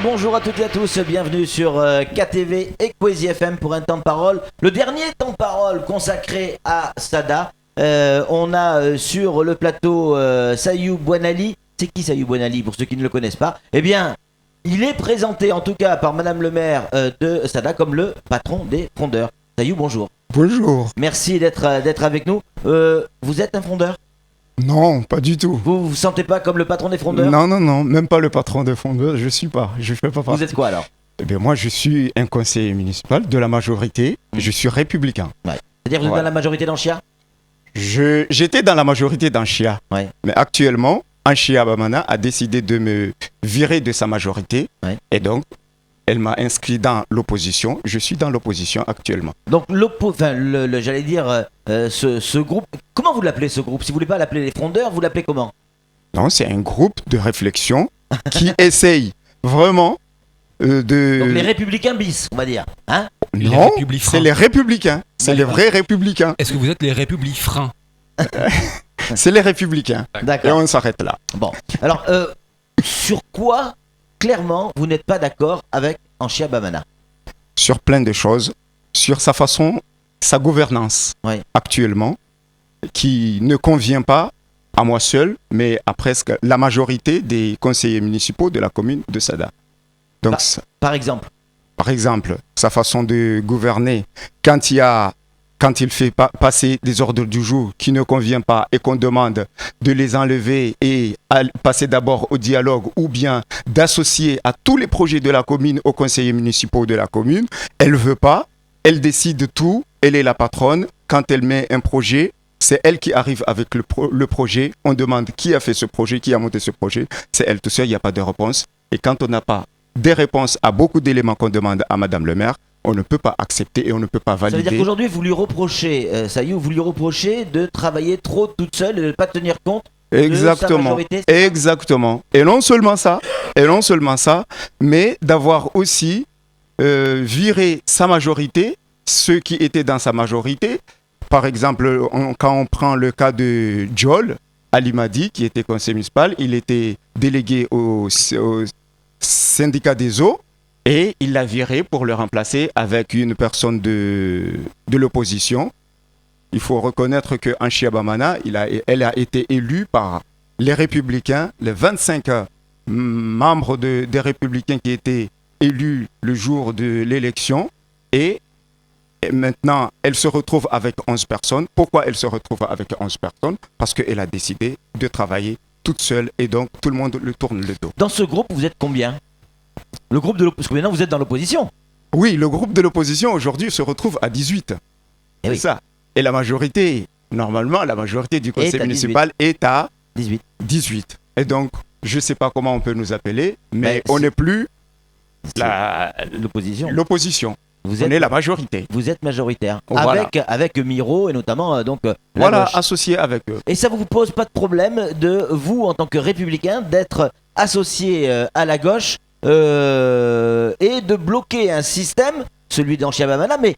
Bonjour à toutes et à tous, bienvenue sur KTV et Kwezi FM pour un temps de parole, le dernier temps de parole consacré à Sada. On a sur le plateau Sayou Bouanali. C'est qui Sayou Bouanali pour ceux qui ne le connaissent pas? Eh bien, il est présenté en tout cas par Madame le maire de Sada comme le patron des frondeurs. Sayou, bonjour. Bonjour. Merci d'être avec nous. Vous êtes un frondeur? Non, pas du tout. Vous sentez pas comme le patron des frondeurs? Non, même pas le patron des frondeurs, je fais pas partie. Vous êtes quoi alors? Eh bien, moi, je suis un conseiller municipal de la majorité, je suis républicain. Ouais. C'est-à-dire que vous êtes dans la majorité d'Anchia? J'étais dans la majorité d'Anchia, ouais. Mais actuellement, Anchia Bamana a décidé de me virer de sa majorité, ouais. Et donc, elle m'a inscrit dans l'opposition. Je suis dans l'opposition actuellement. Donc, j'allais dire, ce groupe, comment vous l'appelez ce groupe? Si vous voulez pas l'appeler les frondeurs, vous l'appelez comment? Non, c'est un groupe de réflexion qui essaye vraiment de... Donc les républicains bis, on va dire. Hein? Non, c'est les républicains. C'est les vrais républicains. Est-ce que vous êtes les républicains? C'est les républicains. D'accord. Et on s'arrête là. Bon, alors, sur quoi, clairement, vous n'êtes pas d'accord avec Anchia Bamana? Sur plein de choses. Sur sa façon, sa gouvernance actuellement, qui ne convient pas à moi seul, mais à presque la majorité des conseillers municipaux de la commune de Sada. Donc, par exemple, sa façon de gouverner, quand il fait passer des ordres du jour qui ne conviennent pas et qu'on demande de les enlever et passer d'abord au dialogue ou bien d'associer à tous les projets de la commune aux conseillers municipaux de la commune, elle ne veut pas, elle décide tout, elle est la patronne. Quand elle met un projet, c'est elle qui arrive avec le projet. On demande qui a fait ce projet, qui a monté ce projet. C'est elle tout seul, il n'y a pas de réponse. Et quand on n'a pas des réponses à beaucoup d'éléments qu'on demande à Madame le maire, on ne peut pas accepter et on ne peut pas valider. Ça veut dire qu'aujourd'hui, vous lui reprochez, Sayou, de travailler trop toute seule et de ne pas tenir compte de sa majorité. Exactement. Et non seulement ça, mais d'avoir aussi viré sa majorité, ceux qui étaient dans sa majorité. Par exemple, quand on prend le cas de Joel Alimadi, qui était conseiller municipal, il était délégué au syndicat des eaux et il l'a viré pour le remplacer avec une personne de l'opposition. Il faut reconnaître que Anchia Bamana, elle a été élue par les Républicains, les 25 membres des Républicains qui étaient élus le jour de l'élection et maintenant, elle se retrouve avec 11 personnes. Pourquoi elle se retrouve avec 11 personnes? Parce qu'elle a décidé de travailler toute seule et donc tout le monde lui tourne le dos. Dans ce groupe, vous êtes combien? Le groupe de l'opposition, parce que maintenant vous êtes dans l'opposition. Oui, le groupe de l'opposition aujourd'hui se retrouve à 18. Et c'est ça. Et la majorité, normalement, la majorité du conseil municipal est à 18. Et donc, je ne sais pas comment on peut nous appeler, mais on n'est plus l'opposition. On est la majorité. Vous êtes majoritaire. Voilà. Avec Miro et notamment associé avec eux. Et ça ne vous pose pas de problème de vous, en tant que républicain, d'être associé à la gauche et de bloquer un système, celui d'Anchia Bamana, mais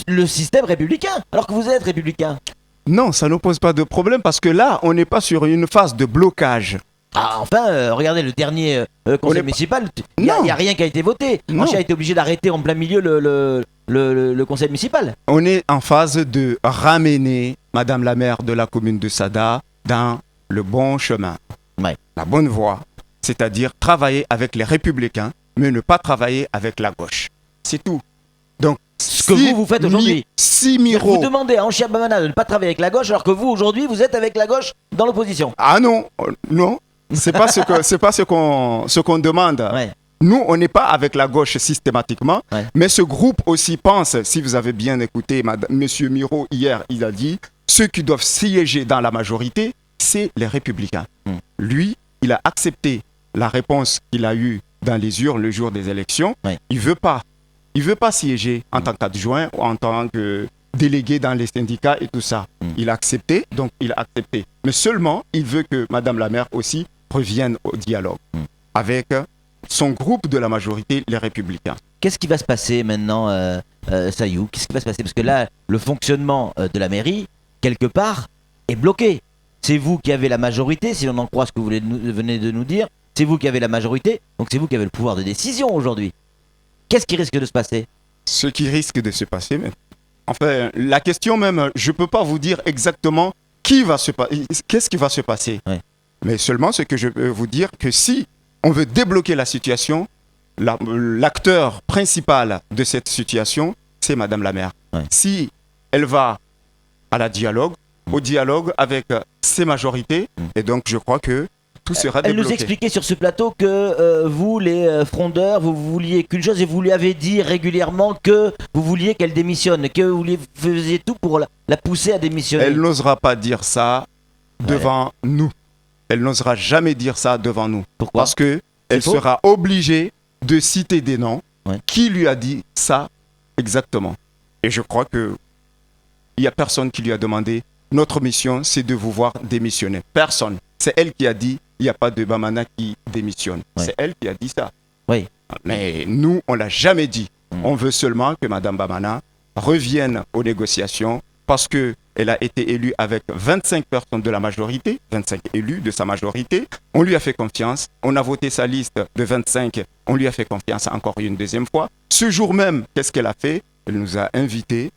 le système républicain, alors que vous êtes républicain? Non, ça ne pose pas de problème parce que là, on n'est pas sur une phase de blocage. Ah, enfin, regardez le dernier conseil municipal, il n'y a rien qui a été voté. Anchia a été obligé d'arrêter en plein milieu le conseil municipal. On est en phase de ramener Madame la maire de la commune de Sada dans le bon chemin, la bonne voie, c'est-à-dire travailler avec les républicains, mais ne pas travailler avec la gauche. C'est tout. Donc, ce que vous faites aujourd'hui. Miro... Vous demandez à Anchia Bamana de ne pas travailler avec la gauche, alors que vous, aujourd'hui, vous êtes avec la gauche dans l'opposition. Ah non. C'est pas ce qu'on demande. Ouais. Nous, on n'est pas avec la gauche systématiquement, mais ce groupe aussi pense, si vous avez bien écouté Monsieur Miro hier, il a dit, ceux qui doivent siéger dans la majorité, c'est les républicains. Lui, il a accepté la réponse qu'il a eue dans les urnes le jour des élections. Il veut pas siéger en tant qu'adjoint ou en tant que délégué dans les syndicats et tout ça. Il a accepté, donc il a accepté. Mais seulement, il veut que Madame la maire aussi revienne au dialogue avec son groupe de la majorité, les Républicains. Qu'est-ce qui va se passer maintenant, Sayou? Qu'est-ce qui va se passer? Parce que là, le fonctionnement de la mairie, quelque part, est bloqué. C'est vous qui avez la majorité, si l'on en croit ce que vous venez de nous dire. c'est vous qui avez la majorité, donc c'est vous qui avez le pouvoir de décision aujourd'hui. Qu'est-ce qui risque de se passer? Ce qui risque de se passer, mais enfin, la question même, je ne peux pas vous dire exactement qu'est-ce qui va se passer. Ouais. Mais seulement ce que je peux vous dire, que si on veut débloquer la situation, l'acteur principal de cette situation, c'est Madame la maire. Ouais. Si elle va au dialogue avec ses majorités, et donc je crois que tout sera Elle débloqué. nous expliquait sur ce plateau que vous, les frondeurs, vous vouliez qu'une chose et vous lui avez dit régulièrement que vous vouliez qu'elle démissionne, que vous faisiez tout pour la pousser à démissionner. Elle n'osera pas dire ça devant nous. Elle n'osera jamais dire ça devant nous. Pourquoi? Parce que elle faux. sera obligée de citer des noms. Ouais. Qui lui a dit ça exactement? Et je crois que il n'y a personne qui lui a demandé. Notre mission, c'est de vous voir démissionner. Personne. C'est elle qui a dit, il n'y a pas de Bamana qui démissionne. Ouais. C'est elle qui a dit ça. Oui. Mais nous, on ne l'a jamais dit. On veut seulement que Madame Bamana revienne aux négociations parce qu'elle a été élue avec 25 personnes de la majorité, 25 élus de sa majorité. On lui a fait confiance. On a voté sa liste de 25. On lui a fait confiance encore une deuxième fois. Ce jour même, qu'est-ce qu'elle a fait? Elle nous a invités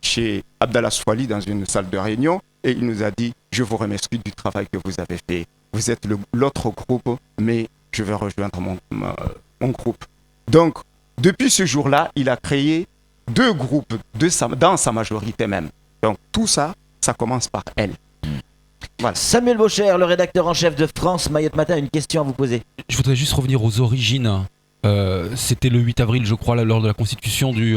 chez Abdallah Swali dans une salle de réunion et il nous a dit « Je vous remercie du travail que vous avez fait. Vous êtes l'autre groupe, mais je vais rejoindre mon groupe. » Donc, depuis ce jour-là, il a créé 2 groupes dans sa majorité même. Donc, tout ça, ça commence par elle. Voilà. Samuel Baucher, le rédacteur en chef de France Mayotte Matin, a une question à vous poser. Je voudrais juste revenir aux origines. C'était le 8 avril, je crois, lors de la constitution du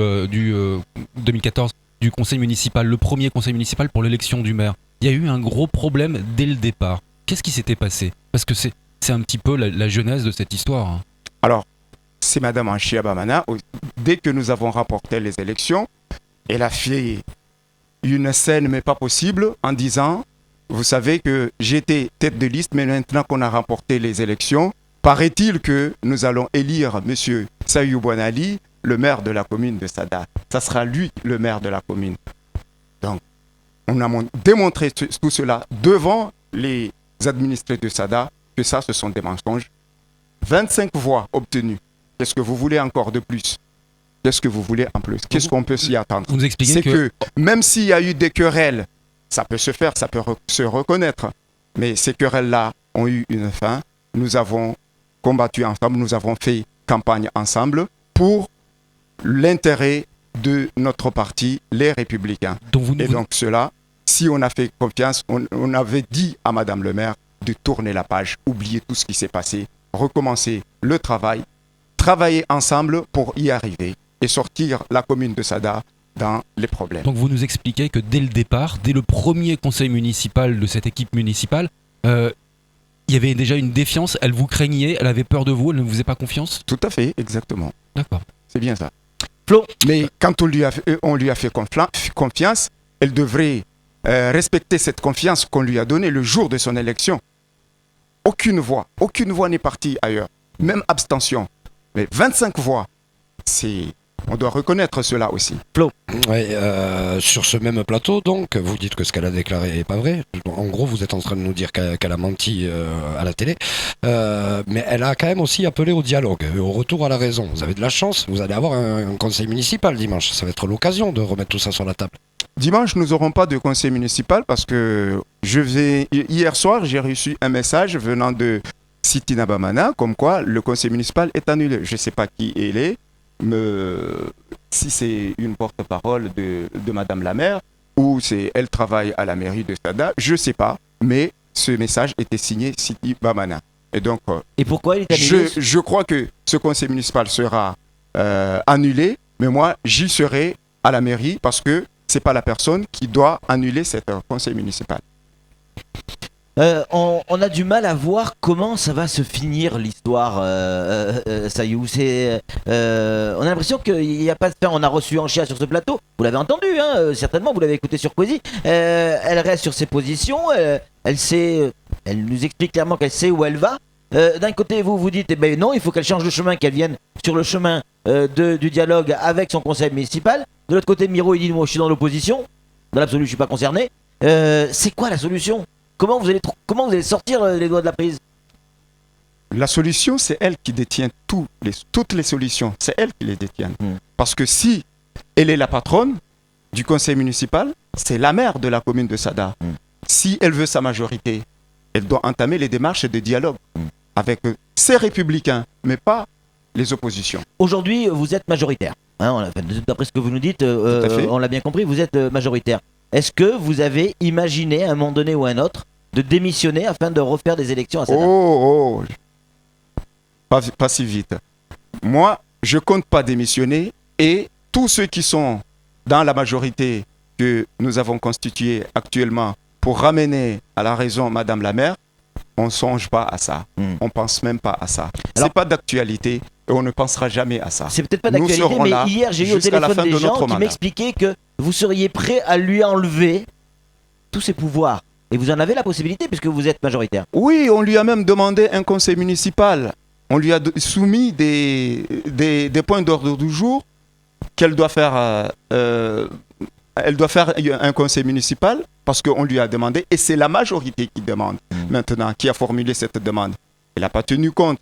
2014 du conseil municipal, le premier conseil municipal pour l'élection du maire. Il y a eu un gros problème dès le départ. Qu'est-ce qui s'était passé? Parce que c'est un petit peu la genèse de cette histoire. Alors, c'est Madame Anchia Bamana. Dès que nous avons remporté les élections, elle a fait une scène, mais pas possible, en disant « Vous savez que j'étais tête de liste, mais maintenant qu'on a remporté les élections, paraît-il que nous allons élire M. Sayou Bouanali, le maire de la commune de Sada. Ça sera lui le maire de la commune. » Donc, on a démontré tout cela devant les administrés de Sada, que ça, ce sont des mensonges. 25 voix obtenues. Qu'est-ce que vous voulez encore de plus? Qu'est-ce que vous voulez en plus? Qu'est-ce qu'on peut s'y attendre? Vous nous expliquez C'est que même s'il y a eu des querelles, ça peut se faire, ça peut se reconnaître. Mais ces querelles-là ont eu une fin. Nous avons combattu ensemble, nous avons fait campagne ensemble pour l'intérêt de notre parti, les Républicains. Donc cela, si on a fait confiance, on avait dit à Madame le maire de tourner la page, oublier tout ce qui s'est passé, recommencer le travail, travailler ensemble pour y arriver et sortir la commune de Sada dans les problèmes. Donc vous nous expliquez que dès le départ, dès le premier conseil municipal de cette équipe municipale, il y avait déjà une défiance, elle vous craignait, elle avait peur de vous, elle ne vous faisait pas confiance? Tout à fait, exactement. D'accord. C'est bien ça. Flo. Mais quand on lui a fait confiance, elle devrait respecter cette confiance qu'on lui a donnée le jour de son élection. Aucune voix n'est partie ailleurs, même abstention. Mais 25 voix, on doit reconnaître cela aussi. Flo. Ouais, sur ce même plateau, donc, vous dites que ce qu'elle a déclaré n'est pas vrai. En gros, vous êtes en train de nous dire qu'elle a menti à la télé. Mais elle a quand même aussi appelé au dialogue, au retour à la raison. Vous avez de la chance, vous allez avoir un conseil municipal dimanche. Ça va être l'occasion de remettre tout ça sur la table. Dimanche, nous n'aurons pas de conseil municipal parce que hier soir, j'ai reçu un message venant de Sitina Bamana, comme quoi le conseil municipal est annulé. Je ne sais pas qui elle est. Si c'est une porte-parole de Madame la maire ou elle travaille à la mairie de Sada, je ne sais pas, mais ce message était signé Siti Bamana. Et donc, et pourquoi il est annulé? Je crois que ce conseil municipal sera annulé, mais moi, j'y serai à la mairie parce que ce n'est pas la personne qui doit annuler cet conseil municipal. On a du mal à voir comment ça va se finir l'histoire, Sayou. On a l'impression qu'il n'y a pas de fin. On a reçu Anchia sur ce plateau. Vous l'avez entendu, hein, certainement. Vous l'avez écouté sur Poésie. Elle reste sur ses positions. Elle nous explique clairement qu'elle sait où elle va. D'un côté, vous dites, eh ben non, il faut qu'elle change de chemin, qu'elle vienne sur le chemin du dialogue avec son conseil municipal. De l'autre côté, Miro, il dit, moi, je suis dans l'opposition. Dans l'absolu, je ne suis pas concerné. C'est quoi la solution? Comment vous allez sortir les doigts de la prise? La solution, c'est elle qui détient toutes les solutions. C'est elle qui les détient. Parce que si elle est la patronne du conseil municipal, c'est la maire de la commune de Sada. Si elle veut sa majorité, elle doit entamer les démarches de dialogue avec ses républicains, mais pas les oppositions. Aujourd'hui, vous êtes majoritaire. Hein, d'après ce que vous nous dites, on l'a bien compris, vous êtes majoritaire. Est-ce que vous avez imaginé à un moment donné ou à un autre de démissionner afin de refaire des élections à Sada? Pas si vite. Moi, je compte pas démissionner et tous ceux qui sont dans la majorité que nous avons constituée actuellement pour ramener à la raison Madame la maire, on ne songe pas à ça. On ne pense même pas à ça. Ce n'est pas d'actualité et on ne pensera jamais à ça. C'est peut-être pas d'actualité, mais hier j'ai eu au téléphone des gens qui m'expliquaient que vous seriez prêt à lui enlever tous ses pouvoirs. Et vous en avez la possibilité puisque vous êtes majoritaire. Oui, on lui a même demandé un conseil municipal. On lui a soumis des points d'ordre du jour qu'elle doit faire. Elle doit faire un conseil municipal parce qu'on lui a demandé, et c'est la majorité qui demande maintenant, qui a formulé cette demande. Elle n'a pas tenu compte.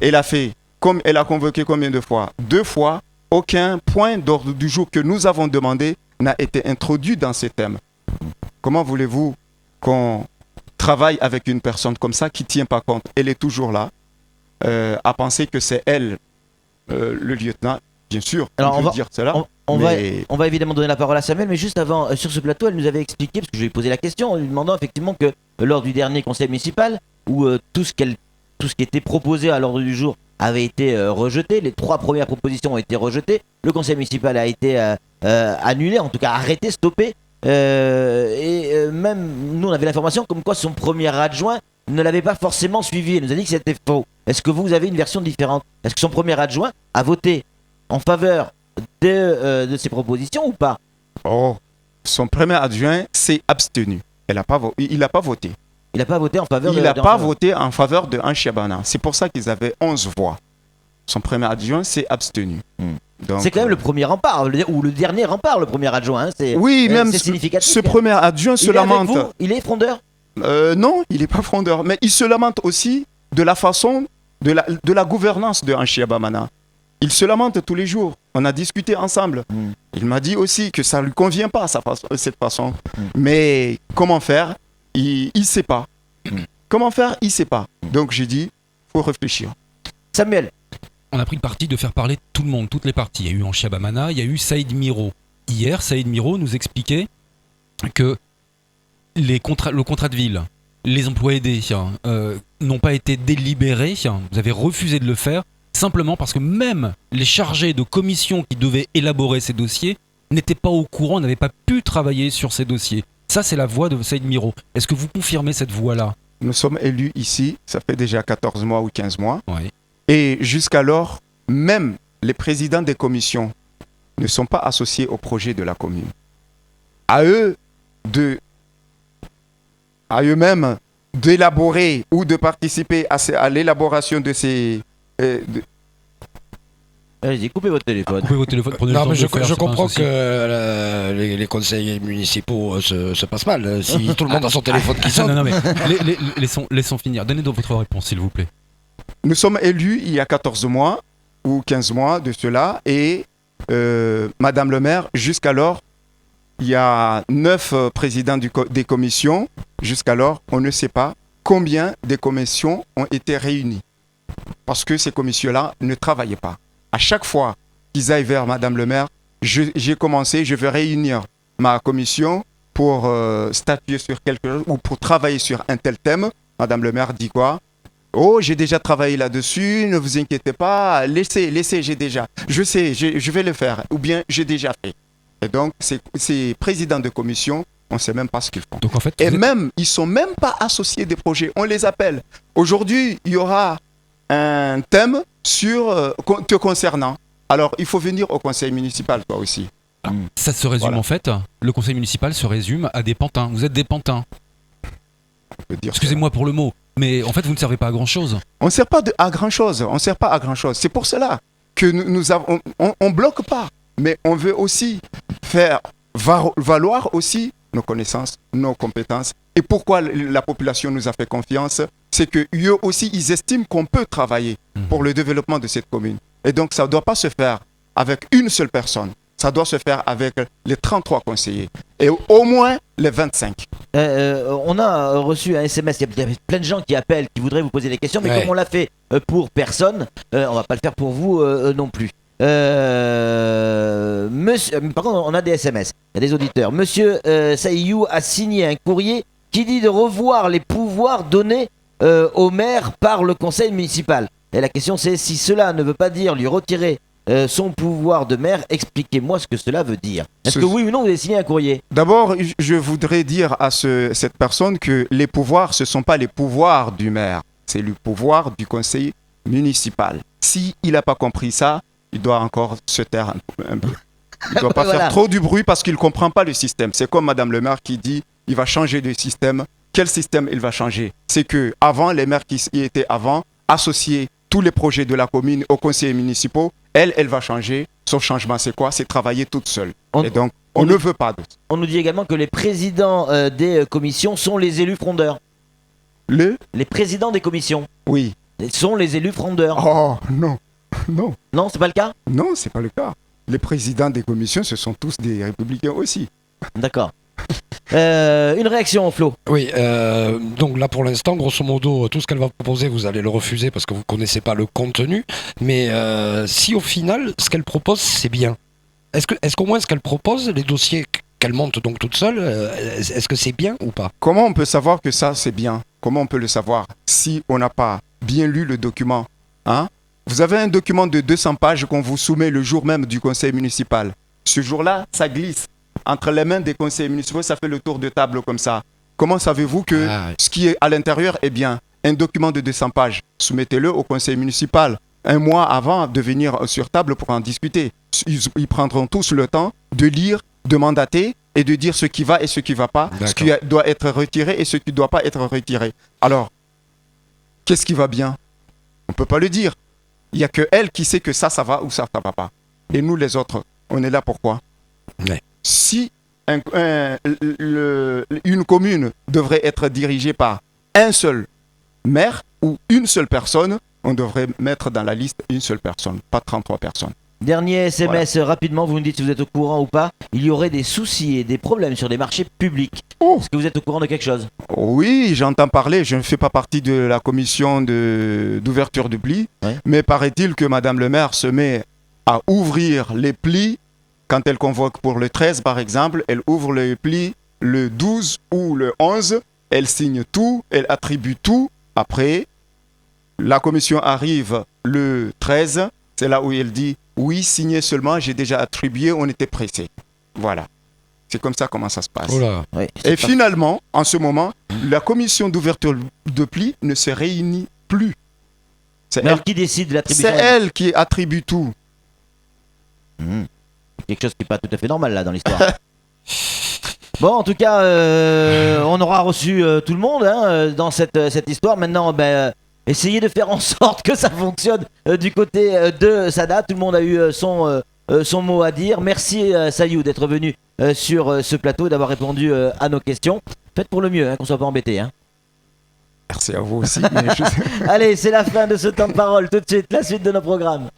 Elle a fait, comme elle a convoqué combien de fois? 2 fois, aucun point d'ordre du jour que nous avons demandé n'a été introduit dans ces thèmes. Comment voulez-vous qu'on travaille avec une personne comme ça qui ne tient pas compte? Elle est toujours là, à penser que c'est elle, le lieutenant. Bien sûr, alors on va dire cela. On va évidemment donner la parole à Samuel, mais juste avant, sur ce plateau, elle nous avait expliqué, parce que je lui ai posé la question, en lui demandant effectivement que lors du dernier conseil municipal, où tout ce qui était proposé à l'ordre du jour avait été rejeté, les 3 premières propositions ont été rejetées, le conseil municipal a été annulé, en tout cas arrêté, stoppé, et même nous on avait l'information comme quoi son premier adjoint ne l'avait pas forcément suivi, il nous a dit que c'était faux. Est-ce que vous avez une version différente? Est-ce que son premier adjoint a voté en faveur de ces propositions ou pas? Son premier adjoint s'est abstenu. Il n'a pas voté. Il n'a pas voté en faveur Il n'a pas voté en faveur de Anchabana. C'est pour ça qu'ils avaient 11 voix. Son premier adjoint s'est abstenu. Donc, c'est quand même le premier rempart, ou le dernier rempart, le premier adjoint. Hein, oui, même c'est significatif. Ce premier adjoint se lamente. Il est frondeur? Non, il n'est pas frondeur. Mais il se lamente aussi de la façon de la gouvernance de Anchabana. Il se lamente tous les jours. On a discuté ensemble. Il m'a dit aussi que ça ne lui convient pas, cette façon. Mais comment faire? Il ne sait pas. Comment faire? Il ne sait pas. Donc j'ai dit, il faut réfléchir. Samuel. On a pris le parti de faire parler tout le monde, toutes les parties. Il y a eu Anchabamana, il y a eu Saïd Miro. Hier, Saïd Miro nous expliquait que le contrat de ville, les emplois aidés n'ont pas été délibérés. Vous avez refusé de le faire. Simplement parce que même les chargés de commission qui devaient élaborer ces dossiers n'étaient pas au courant, n'avaient pas pu travailler sur ces dossiers. Ça, c'est la voix de Saïd Miro. Est-ce que vous confirmez cette voix-là? Nous sommes élus ici, ça fait déjà 14 mois ou 15 mois. Oui. Et jusqu'alors, même les présidents des commissions ne sont pas associés au projet de la commune. À eux-mêmes d'élaborer ou de participer à l'élaboration de ces... Allez-y, coupez votre téléphone. Prenez le temps de je faire, comprends que les conseils municipaux se passent mal. Si tout le monde a son téléphone qui sonne. Non, mais laissons finir. Donnez donc votre réponse, s'il vous plaît. Nous sommes élus il y a 14 mois ou 15 mois de cela et Madame le maire, jusqu'alors, il y a 9 présidents des commissions. Jusqu'alors, on ne sait pas combien des commissions ont été réunies. Parce que ces commissions-là ne travaillaient pas. À chaque fois qu'ils aillent vers Madame le maire, je vais réunir ma commission pour statuer sur quelque chose ou pour travailler sur un tel thème. Madame le maire dit quoi? Oh, j'ai déjà travaillé là-dessus, ne vous inquiétez pas, laissez, j'ai déjà. Je sais, je vais le faire, ou bien j'ai déjà fait. Et donc, ces présidents de commission, on ne sait même pas ce qu'ils font. Donc, en fait, et même, ils ne sont même pas associés des projets, on les appelle. Aujourd'hui, il y aura un thème te concernant. Alors, il faut venir au conseil municipal, toi aussi. Ça se résume en fait, le conseil municipal se résume à des pantins. Vous êtes des pantins. Excusez-moi pour le mot, mais en fait, vous ne servez pas à grand-chose. On ne sert pas à grand-chose, on ne sert pas à grand-chose. C'est pour cela que on bloque pas, mais on veut aussi faire valoir aussi nos connaissances, nos compétences. Et pourquoi la population nous a fait confiance c'est que eux aussi, ils estiment qu'on peut travailler pour le développement de cette commune. Et donc, ça ne doit pas se faire avec une seule personne. Ça doit se faire avec les 33 conseillers et au moins les 25. On a reçu un SMS, il y a plein de gens qui appellent, qui voudraient vous poser des questions, mais Ouais. comme on l'a fait pour personne, on va pas le faire pour vous non plus. Par contre, on a des SMS, il y a des auditeurs. Monsieur Saïyou a signé un courrier qui dit de revoir les pouvoirs donnés au maire par le conseil municipal. Et la question c'est, si cela ne veut pas dire lui retirer son pouvoir de maire, expliquez-moi ce que cela veut dire. Est-ce que oui ou non vous avez signé un courrier? D'abord, je voudrais dire à cette personne que les pouvoirs, ce ne sont pas les pouvoirs du maire, c'est le pouvoir du conseil municipal. S'il n'a pas compris ça, il doit encore se taire un peu. Il ne doit pas Voilà. faire trop du bruit parce qu'il ne comprend pas le système. C'est comme Madame le maire qui dit il va changer de système. Quel système il va changer? C'est que avant, les maires qui y étaient avant associaient tous les projets de la commune aux conseillers municipaux. Elle va changer. Son changement, c'est quoi? C'est travailler toute seule. Et donc, on ne veut pas de ça. On nous dit également que les présidents des commissions sont les élus frondeurs. Les présidents des commissions Oui. sont les élus frondeurs. Oh, non. Non. Non, c'est pas le cas? Non, c'est pas le cas. Les présidents des commissions, ce sont tous des républicains aussi. D'accord. Une réaction, Flo? Oui, donc là pour l'instant, grosso modo, tout ce qu'elle va proposer, vous allez le refuser parce que vous ne connaissez pas le contenu. Mais si au final, ce qu'elle propose, c'est bien, est-ce qu'au moins ce qu'elle propose, les dossiers qu'elle monte donc toute seule, est-ce que c'est bien ou pas? Comment on peut savoir que ça, c'est bien? Comment on peut le savoir si on n'a pas bien lu le document, hein? Vous avez un document de 200 pages qu'on vous soumet le jour même du conseil municipal. Ce jour-là, ça glisse entre les mains des conseillers municipaux, ça fait le tour de table comme ça. Comment savez-vous que ce qui est à l'intérieur est bien? Un document de 200 pages, soumettez-le au conseil municipal un mois avant de venir sur table pour en discuter. Ils prendront tous le temps de lire, de mandater et de dire ce qui va et ce qui ne va pas, ce qui doit être retiré et ce qui ne doit pas être retiré. Alors, qu'est-ce qui va bien? On ne peut pas le dire. Il n'y a que elle qui sait que ça va ou ça ne va pas. Et nous, les autres, on est là pourquoi? Ouais. Si une commune devrait être dirigée par un seul maire ou une seule personne, on devrait mettre dans la liste une seule personne, pas 33 personnes. Dernier SMS, rapidement, vous nous dites si vous êtes au courant ou pas. Il y aurait des soucis et des problèmes sur des marchés publics. Est-ce que vous êtes au courant de quelque chose? Oui, j'entends parler. Je ne fais pas partie de la commission d'ouverture de plis. Ouais. Mais paraît-il que Madame le maire se met à ouvrir les plis. Quand elle convoque pour le 13, par exemple, elle ouvre les plis le 12 ou le 11. Elle signe tout, elle attribue tout. Après, la commission arrive le 13. C'est là où elle dit « Oui, signez seulement, j'ai déjà attribué, on était pressé. » Voilà. C'est comme ça comment ça se passe. Oh là. Oui, Et finalement, en ce moment, la commission d'ouverture de plis ne se réunit plus. C'est alors qui décide de l'attribution? elle qui attribue tout. Quelque chose qui n'est pas tout à fait normal là dans l'histoire. Bon, en tout cas, on aura reçu tout le monde dans cette histoire. Maintenant, essayez de faire en sorte que ça fonctionne du côté de Sada. Tout le monde a eu son mot à dire. Merci Saïyou d'être venu sur ce plateau et d'avoir répondu à nos questions. Faites pour le mieux, qu'on soit pas embêté. Merci à vous aussi. Allez, c'est la fin de ce temps de parole. Tout de suite, la suite de nos programmes.